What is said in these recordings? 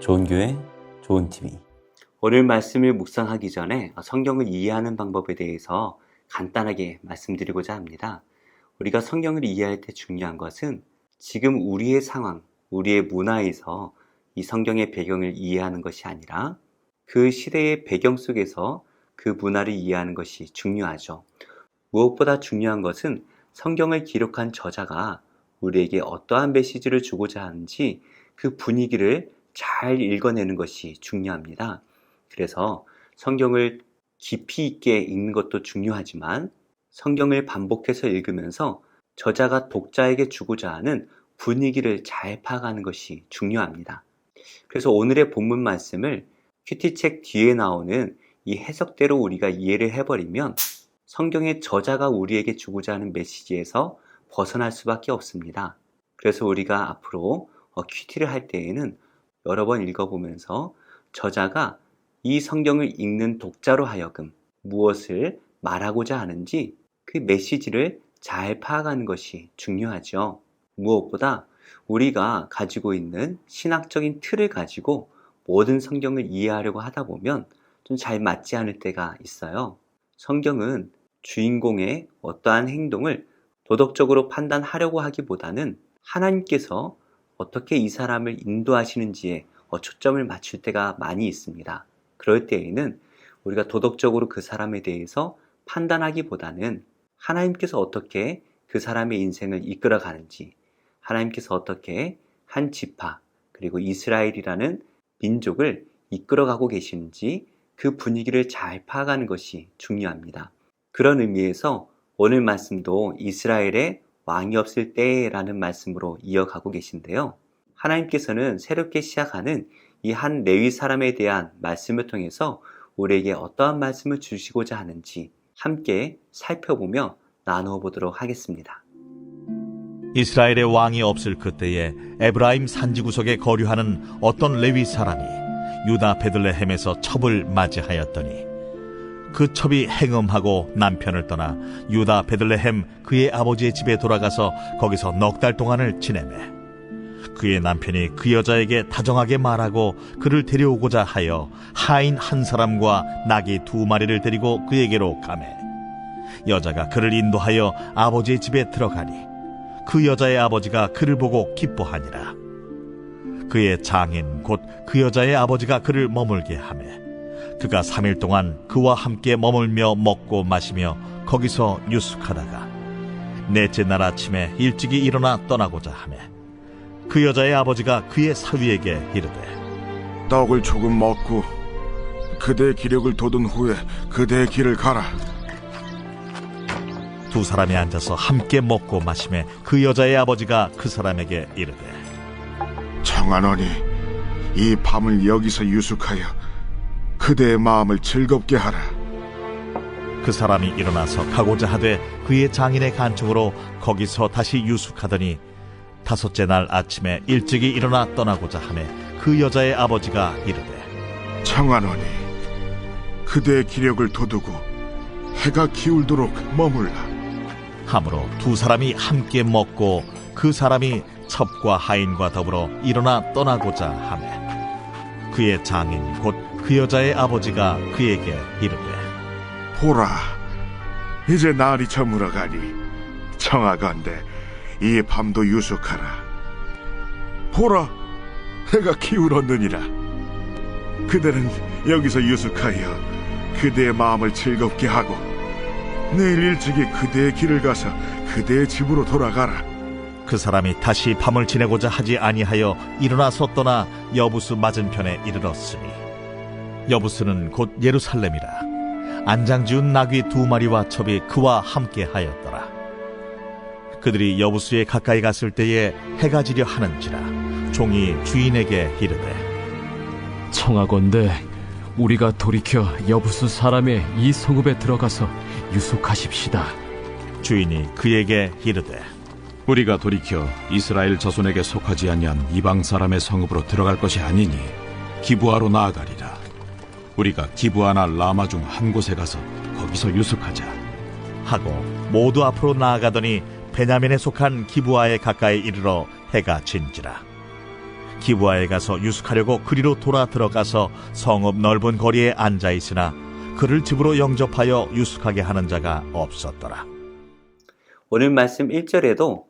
좋은 교회, 좋은 TV. 오늘 말씀을 묵상하기 전에 성경을 이해하는 방법에 대해서 간단하게 말씀드리고자 합니다. 우리가 성경을 이해할 때 중요한 것은 지금 우리의 상황, 우리의 문화에서 이 성경의 배경을 이해하는 것이 아니라 그 시대의 배경 속에서 그 문화를 이해하는 것이 중요하죠. 무엇보다 중요한 것은 성경을 기록한 저자가 우리에게 어떠한 메시지를 주고자 하는지 그 분위기를 잘 읽어내는 것이 중요합니다. 그래서 성경을 깊이 있게 읽는 것도 중요하지만 성경을 반복해서 읽으면서 저자가 독자에게 주고자 하는 분위기를 잘 파악하는 것이 중요합니다. 그래서 오늘의 본문 말씀을 큐티책 뒤에 나오는 이 해석대로 우리가 이해를 해버리면 성경의 저자가 우리에게 주고자 하는 메시지에서 벗어날 수밖에 없습니다. 그래서 우리가 앞으로 큐티를 할 때에는 여러 번 읽어보면서 저자가 이 성경을 읽는 독자로 하여금 무엇을 말하고자 하는지 그 메시지를 잘 파악하는 것이 중요하죠. 무엇보다 우리가 가지고 있는 신학적인 틀을 가지고 모든 성경을 이해하려고 하다 보면 좀 잘 맞지 않을 때가 있어요. 성경은 주인공의 어떠한 행동을 도덕적으로 판단하려고 하기보다는 하나님께서 어떻게 이 사람을 인도하시는지에 초점을 맞출 때가 많이 있습니다. 그럴 때에는 우리가 도덕적으로 그 사람에 대해서 판단하기보다는 하나님께서 어떻게 그 사람의 인생을 이끌어 가는지, 하나님께서 어떻게 한 지파 그리고 이스라엘이라는 민족을 이끌어가고 계시는지 그 분위기를 잘 파악하는 것이 중요합니다. 그런 의미에서 오늘 말씀도 이스라엘의 왕이 없을 때라는 말씀으로 이어가고 계신데요. 하나님께서는 새롭게 시작하는 이 한 레위 사람에 대한 말씀을 통해서 우리에게 어떠한 말씀을 주시고자 하는지 함께 살펴보며 나누어 보도록 하겠습니다. 이스라엘의 왕이 없을 그때에 에브라임 산지구석에 거류하는 어떤 레위 사람이 유다 베들레헴에서 첩을 맞이하였더니 그 첩이 행음하고 남편을 떠나 유다 베들레헴 그의 아버지의 집에 돌아가서 거기서 넉 달 동안을 지내매 그의 남편이 그 여자에게 다정하게 말하고 그를 데려오고자 하여 하인 한 사람과 나귀 2마리를 데리고 그에게로 가매 여자가 그를 인도하여 아버지의 집에 들어가니 그 여자의 아버지가 그를 보고 기뻐하니라. 그의 장인 곧 그 여자의 아버지가 그를 머물게 하매 그가 3일 동안 그와 함께 머물며 먹고 마시며 거기서 유숙하다가 넷째 날 아침에 일찍이 일어나 떠나고자 하매 그 여자의 아버지가 그의 사위에게 이르되 떡을 조금 먹고 그대의 기력을 돋운 후에 그대의 길을 가라. 두 사람이 앉아서 함께 먹고 마시매 그 여자의 아버지가 그 사람에게 이르되 청하노니 이 밤을 여기서 유숙하여 그대의 마음을 즐겁게 하라. 그 사람이 일어나서 가고자 하되 그의 장인의 간청으로 거기서 다시 유숙하더니 5째 날 아침에 일찍이 일어나 떠나고자 하매 그 여자의 아버지가 이르되 청하노니 그대의 기력을 돋우고 해가 기울도록 머물라. 하므로 두 사람이 함께 먹고 그 사람이 첩과 하인과 더불어 일어나 떠나고자 하매 그의 장인 곧 그 여자의 아버지가 그에게 이르되 보라, 이제 날이 저물어가니 청하건대 이 밤도 유숙하라. 보라, 해가 기울었느니라. 그대는 여기서 유숙하여 그대의 마음을 즐겁게 하고 내일 일찍이 그대의 길을 가서 그대의 집으로 돌아가라. 그 사람이 다시 밤을 지내고자 하지 아니하여 일어나서 떠나 여부스 맞은편에 이르렀으니 여부스는 곧 예루살렘이라. 안장지운 나귀 2마리와 첩이 그와 함께 하였더라. 그들이 여부스에 가까이 갔을 때에 해가 지려 하는지라 종이 주인에게 이르되 청하건대 우리가 돌이켜 여부스 사람의 이 성읍에 들어가서 유숙하십시다. 주인이 그에게 이르되 우리가 돌이켜 이스라엘 자손에게 속하지 아니한 이방 사람의 성읍으로 들어갈 것이 아니니 기브아로 나아가리라. 우리가 기브아나 라마 중 한 곳에 가서 거기서 유숙하자 하고 모두 앞으로 나아가더니 베냐민에 속한 기브아에 가까이 이르러 해가 진지라. 기브아에 가서 유숙하려고 그리로 돌아 들어가서 성읍 넓은 거리에 앉아 있으나 그를 집으로 영접하여 유숙하게 하는 자가 없었더라. 오늘 말씀 1절에도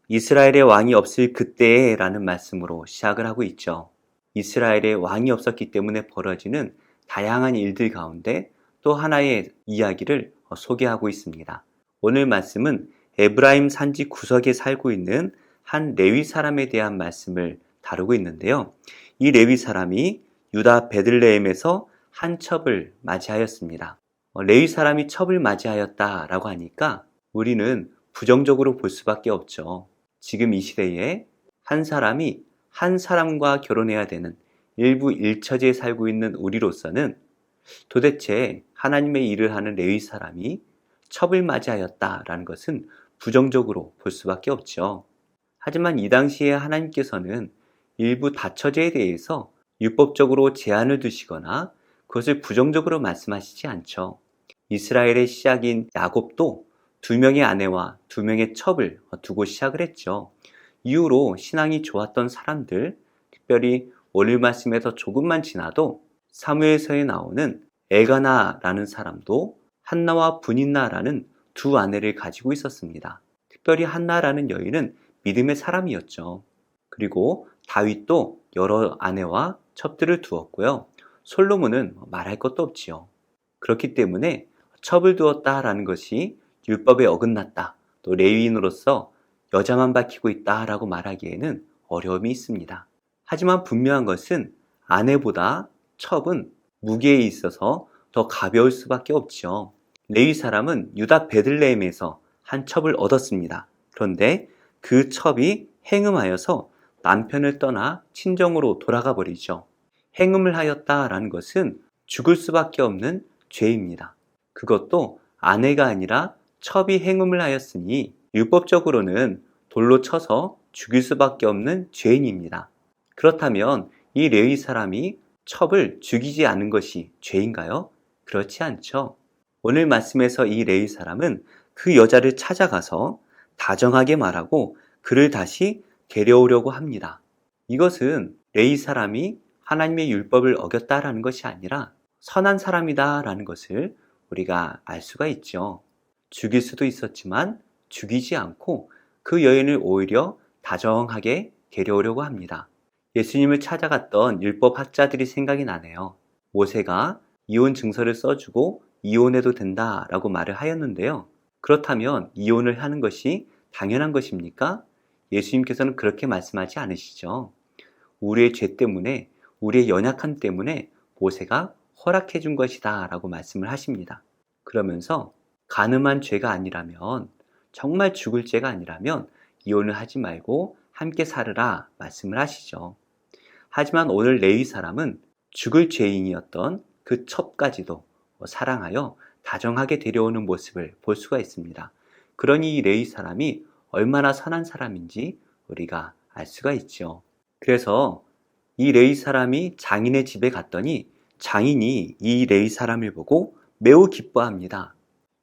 이스라엘의 왕이 없을 그때에 라는 말씀으로 시작을 하고 있죠. 이스라엘의 왕이 없었기 때문에 벌어지는 다양한 일들 가운데 또 하나의 이야기를 소개하고 있습니다. 오늘 말씀은 에브라임 산지 구석에 살고 있는 한 레위 사람에 대한 말씀을 다루고 있는데요. 이 레위 사람이 유다 베들레헴에서 한 첩을 맞이하였습니다. 레위 사람이 첩을 맞이하였다라고 하니까 우리는 부정적으로 볼 수밖에 없죠. 지금 이 시대에 한 사람이 한 사람과 결혼해야 되는 일부 일처지에 살고 있는 우리로서는 도대체 하나님의 일을 하는 레위 사람이 첩을 맞이하였다라는 것은 부정적으로 볼 수밖에 없죠. 하지만 이 당시에 하나님께서는 일부 다처제에 대해서 율법적으로 제한을 두시거나 그것을 부정적으로 말씀하시지 않죠. 이스라엘의 시작인 야곱도 2명의 아내와 2명의 첩을 두고 시작을 했죠. 이후로 신앙이 좋았던 사람들, 특별히 오늘 말씀에서 조금만 지나도 사무엘서에 나오는 엘가나라는 사람도 한나와 분인나라는 2 아내를 가지고 있었습니다. 특별히 한나라는 여인은 믿음의 사람이었죠. 그리고 다윗도 여러 아내와 첩들을 두었고요. 솔로몬은 말할 것도 없지요. 그렇기 때문에 첩을 두었다라는 것이 율법에 어긋났다, 또 레위인으로서 여자만 밝히고 있다라고 말하기에는 어려움이 있습니다. 하지만 분명한 것은 아내보다 첩은 무게에 있어서 더 가벼울 수밖에 없죠. 레위 사람은 유다 베들레헴에서 한 첩을 얻었습니다. 그런데 그 첩이 행음하여서 남편을 떠나 친정으로 돌아가 버리죠. 행음을 하였다라는 것은 죽을 수밖에 없는 죄입니다. 그것도 아내가 아니라 첩이 행음을 하였으니 율법적으로는 돌로 쳐서 죽일 수밖에 없는 죄인입니다. 그렇다면 이 레위 사람이 첩을 죽이지 않은 것이 죄인가요? 그렇지 않죠. 오늘 말씀에서 이 레위 사람은 그 여자를 찾아가서 다정하게 말하고 그를 다시 데려오려고 합니다. 이것은 레위 사람이 하나님의 율법을 어겼다라는 것이 아니라 선한 사람이다라는 것을 우리가 알 수가 있죠. 죽일 수도 있었지만 죽이지 않고 그 여인을 오히려 다정하게 데려오려고 합니다. 예수님을 찾아갔던 율법 학자들이 생각이 나네요. 모세가 이혼 증서를 써주고 이혼해도 된다라고 말을 하였는데요. 그렇다면 이혼을 하는 것이 당연한 것입니까? 예수님께서는 그렇게 말씀하지 않으시죠. 우리의 죄 때문에, 우리의 연약함 때문에 모세가 허락해 준 것이다 라고 말씀을 하십니다. 그러면서 간음한 죄가 아니라면, 정말 죽을 죄가 아니라면 이혼을 하지 말고 함께 살으라 말씀을 하시죠. 하지만 오늘 레위 사람은 죽을 죄인이었던 그 첩까지도 사랑하여 다정하게 데려오는 모습을 볼 수가 있습니다. 그러니 이 레위 사람이 얼마나 선한 사람인지 우리가 알 수가 있죠. 그래서 이 레위 사람이 장인의 집에 갔더니 장인이 이 레위 사람을 보고 매우 기뻐합니다.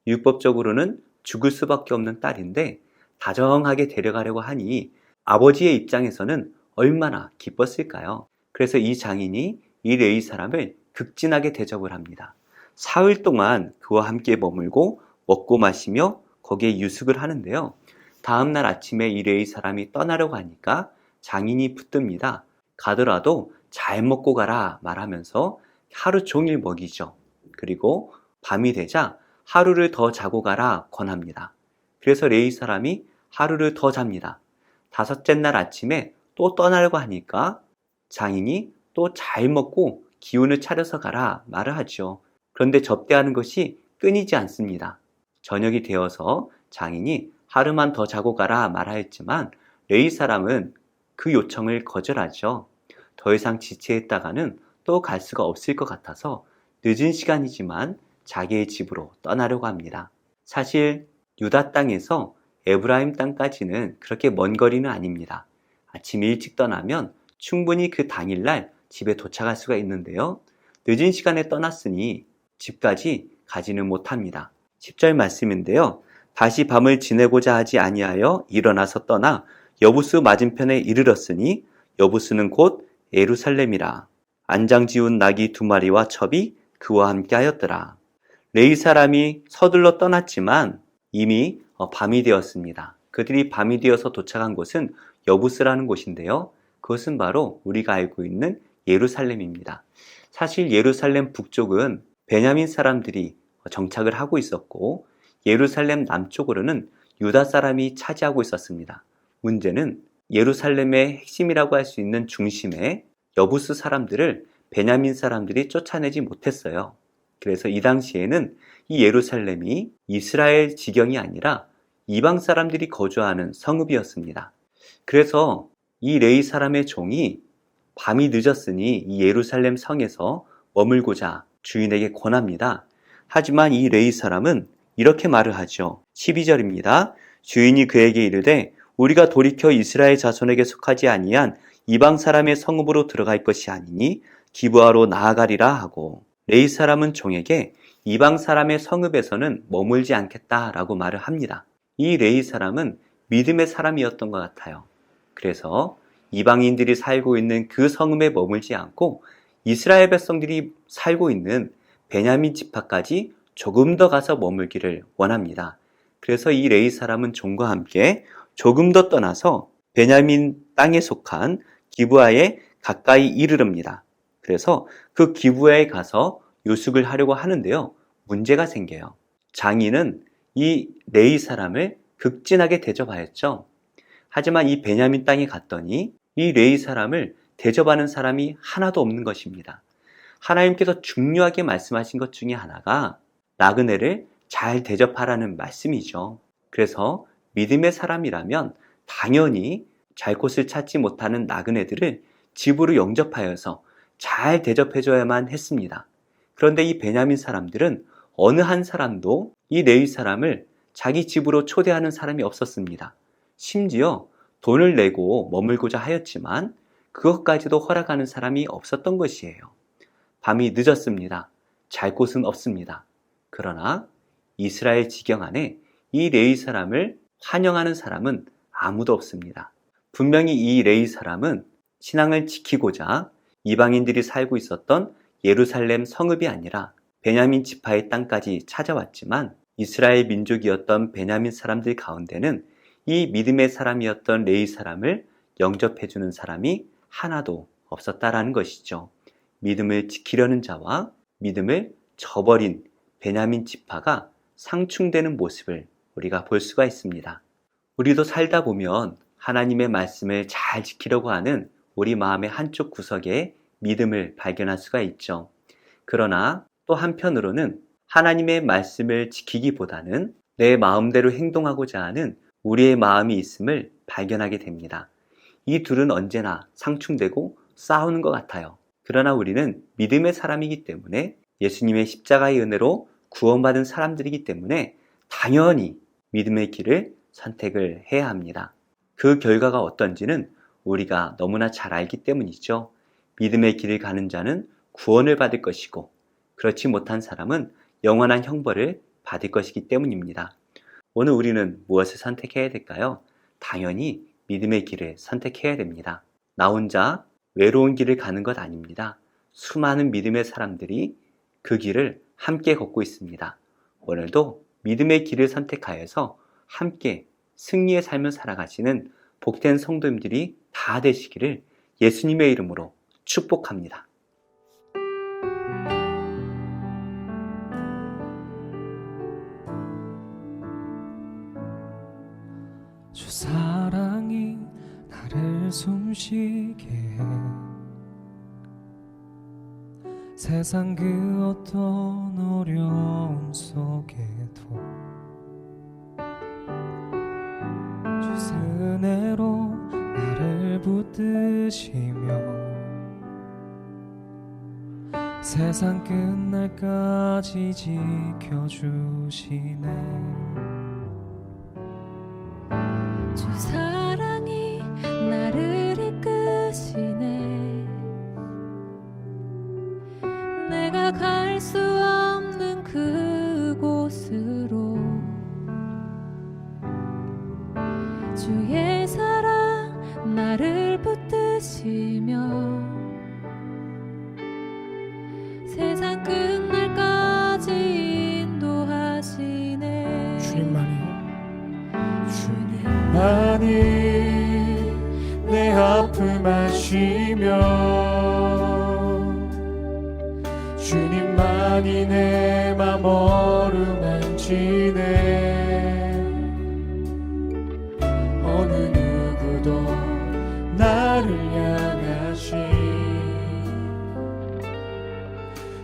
율법적으로는 죽을 수밖에 없는 딸인데 다정하게 데려가려고 하니 아버지의 입장에서는 얼마나 기뻤을까요? 그래서 이 장인이 이 레위 사람을 극진하게 대접을 합니다. 사흘 동안 그와 함께 머물고 먹고 마시며 거기에 유숙을 하는데요. 다음날 아침에 이 레위 사람이 떠나려고 하니까 장인이 붙듭니다. 가더라도 잘 먹고 가라 말하면서 하루 종일 먹이죠. 그리고 밤이 되자 하루를 더 자고 가라 권합니다. 그래서 레위 사람이 하루를 더 잡니다. 5째 날 아침에 또 떠나려고 하니까 장인이 또 잘 먹고 기운을 차려서 가라 말을 하죠. 그런데 접대하는 것이 끊이지 않습니다. 저녁이 되어서 장인이 하루만 더 자고 가라 말하였지만 레위 사람은 그 요청을 거절하죠. 더 이상 지체했다가는 또 갈 수가 없을 것 같아서 늦은 시간이지만 자기의 집으로 떠나려고 합니다. 사실 유다 땅에서 에브라임 땅까지는 그렇게 먼 거리는 아닙니다. 아침 일찍 떠나면 충분히 그 당일날 집에 도착할 수가 있는데요. 늦은 시간에 떠났으니 집까지 가지는 못합니다. 10절 말씀인데요. 다시 밤을 지내고자 하지 아니하여 일어나서 떠나 여부수 맞은편에 이르렀으니 여부스는 곧 예루살렘이라. 안장 지운 나귀 2마리와 첩이 그와 함께 하였더라. 레위 사람이 서둘러 떠났지만 이미 밤이 되었습니다. 그들이 밤이 되어서 도착한 곳은 여부스라는 곳인데요. 그것은 바로 우리가 알고 있는 예루살렘입니다. 사실 예루살렘 북쪽은 베냐민 사람들이 정착을 하고 있었고 예루살렘 남쪽으로는 유다 사람이 차지하고 있었습니다. 문제는 예루살렘의 핵심이라고 할 수 있는 중심에 여부스 사람들을 베냐민 사람들이 쫓아내지 못했어요. 그래서 이 당시에는 이 예루살렘이 이스라엘 지경이 아니라 이방 사람들이 거주하는 성읍이었습니다. 그래서 이 레위 사람의 종이 밤이 늦었으니 이 예루살렘 성에서 머물고자 주인에게 권합니다. 하지만 이 레위 사람은 이렇게 말을 하죠. 12절입니다. 주인이 그에게 이르되 우리가 돌이켜 이스라엘 자손에게 속하지 아니한 이방 사람의 성읍으로 들어갈 것이 아니니 기브아로 나아가리라 하고, 레위 사람은 종에게 이방 사람의 성읍에서는 머물지 않겠다라고 말을 합니다. 이 레위 사람은 믿음의 사람이었던 것 같아요. 그래서 이방인들이 살고 있는 그 성읍에 머물지 않고 이스라엘 백성들이 살고 있는 베냐민 지파까지 조금 더 가서 머물기를 원합니다. 그래서 이 레위 사람은 종과 함께 조금 더 떠나서 베냐민 땅에 속한 기브아에 가까이 이르릅니다. 그래서 그 기브아에 가서 요식을 하려고 하는데요. 문제가 생겨요. 장인은 이 레위 사람을 극진하게 대접하였죠. 하지만 이 베냐민 땅에 갔더니 이 레위 사람을 대접하는 사람이 하나도 없는 것입니다. 하나님께서 중요하게 말씀하신 것 중에 하나가 나그네를 잘 대접하라는 말씀이죠. 그래서 믿음의 사람이라면 당연히 잘 곳을 찾지 못하는 나그네들을 집으로 영접하여서 잘 대접해줘야만 했습니다. 그런데 이 베냐민 사람들은 어느 한 사람도 이 레위 사람을 자기 집으로 초대하는 사람이 없었습니다. 심지어 돈을 내고 머물고자 하였지만 그것까지도 허락하는 사람이 없었던 것이에요. 밤이 늦었습니다. 잘 곳은 없습니다. 그러나 이스라엘 지경 안에 이 레위 사람을 환영하는 사람은 아무도 없습니다. 분명히 이 레위 사람은 신앙을 지키고자 이방인들이 살고 있었던 예루살렘 성읍이 아니라 베냐민 지파의 땅까지 찾아왔지만 이스라엘 민족이었던 베냐민 사람들 가운데는 이 믿음의 사람이었던 레위 사람을 영접해주는 사람이 하나도 없었다라는 것이죠. 믿음을 지키려는 자와 믿음을 저버린 베냐민 지파가 상충되는 모습을 우리가 볼 수가 있습니다. 우리도 살다 보면 하나님의 말씀을 잘 지키려고 하는 우리 마음의 한쪽 구석에 믿음을 발견할 수가 있죠. 그러나 또 한편으로는 하나님의 말씀을 지키기보다는 내 마음대로 행동하고자 하는 우리의 마음이 있음을 발견하게 됩니다. 이 둘은 언제나 상충되고 싸우는 것 같아요. 그러나 우리는 믿음의 사람이기 때문에 예수님의 십자가의 은혜로 구원받은 사람들이기 때문에 당연히 믿음의 길을 선택을 해야 합니다. 그 결과가 어떤지는 우리가 너무나 잘 알기 때문이죠. 믿음의 길을 가는 자는 구원을 받을 것이고 그렇지 못한 사람은 영원한 형벌을 받을 것이기 때문입니다. 오늘 우리는 무엇을 선택해야 될까요? 당연히 믿음의 길을 선택해야 됩니다. 나 혼자 외로운 길을 가는 것 아닙니다. 수많은 믿음의 사람들이 그 길을 함께 걷고 있습니다. 오늘도 믿음의 길을 선택하여서 함께 승리의 삶을 살아가시는 복된 성도님들이 다 되시기를 예수님의 이름으로 축복합니다. 주 사랑이 나를 숨쉬게 해 세상 그 어떤 어려움 속에도 주 은혜로 나를 붙드시며 세상 끝날까지 지켜주시네. 주 사랑이 나를 이끄시네. 내가 갈 수 없는 그곳으로 주의 사랑 나를 붙드 이끄시며 세상 끝날까지 인도하시네. 주님만이 내 아픔 아시며 주님만이 내 맘 어루만지네. 어느 누구도 나를 향하신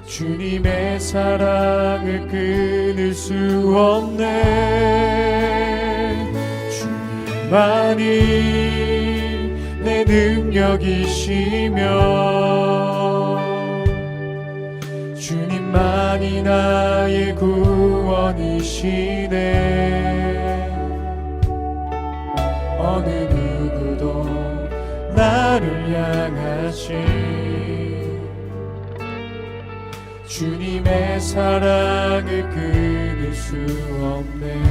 주님의 사랑을 끊을 수 없네. 주님만이 내 능력이시며 주님만이 나의 구원이시네. 어느 누구도 나를 향하신 주님의 사랑을 끊을 수 없네.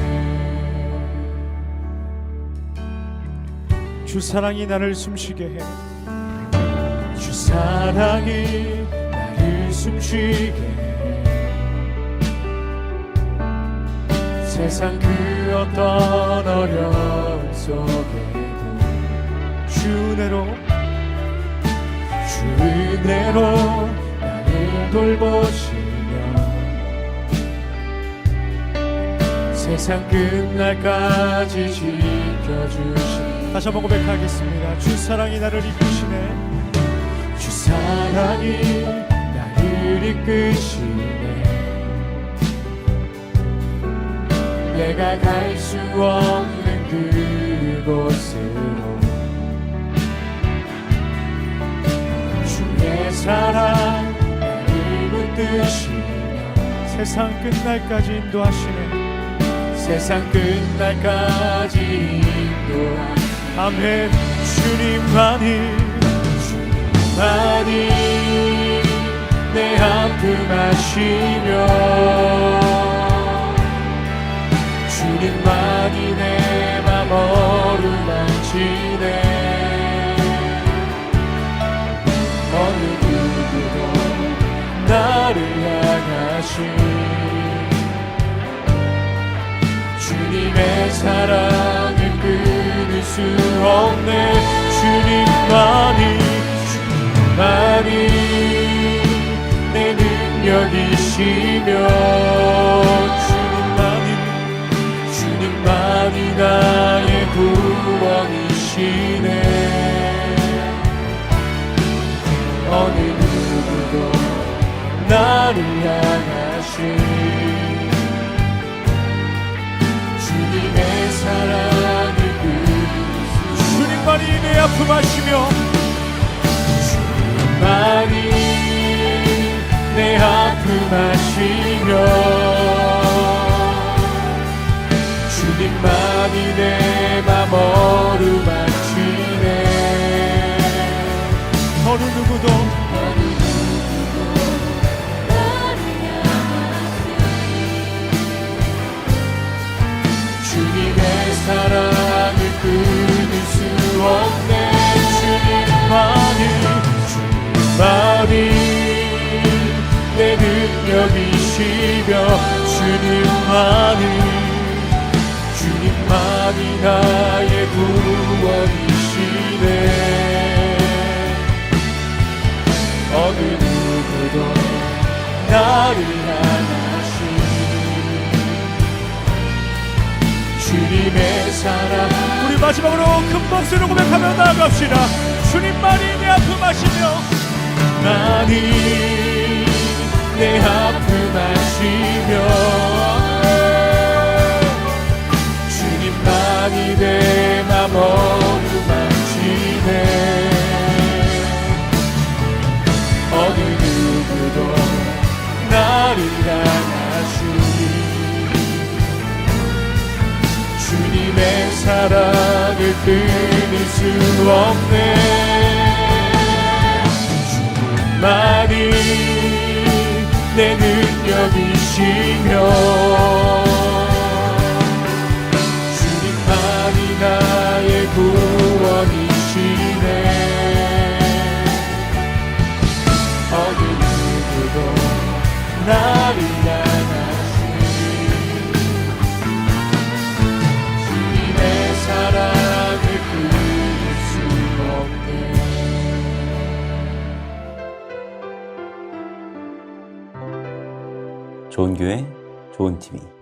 주 사랑이 나를 숨쉬게 해. 주 사랑이 나를 숨쉬게 해. 세상 그 어떤 어려움 속에도 주 은혜로 나를 돌보시며 세상 끝날까지 지켜주시니. 다시 한번 고백하겠습니다. 주 사랑이 나를 이끄시네. 주 사랑이 나를 이끄시네. 내가 갈 수 없는 그곳으로 주의 사랑 나를 붙드시며 세상 끝날까지 인도하시네. 세상 끝날까지 인도하시네. 아멘. 주님만이 내 아픔 아시며 주님만이 내 맘 어루만지네. 어느 누구도 나를 향하신 주님의 사랑을 끊을 수 없네. 주님만이 내 능력이시며 주님만이 나의 구원이시네. 어느 누구도 나를 향하신 주님의 사랑을 주님만이 내 아픔 아시며 주님만이 내 아픔 아시며 주님만이 내 맘 어루만지네. 어느 누구도 주님의 사랑을 끊을 수 없네. 주님만이 내 능력이시며 주님만이 나의 구원이시네. 어느 누구도 나를 향하신 주님의 사랑. 우리 마지막으로 큰 목소리로 고백하며 나아갑시다. 주님만이 내 아픔 아시며 내 아픔 아시며 주님만이 내 맘 어루만지네. 어느 누구도 나를 향하신 주님의 사랑을 끊을 수 없네. 주님만이 내 능력이시며 주님만이 나의 구원이시네. 그도 나를 향하신 주님의 사랑을 끊을 수 없게. 좋은 교회, 좋은 TV.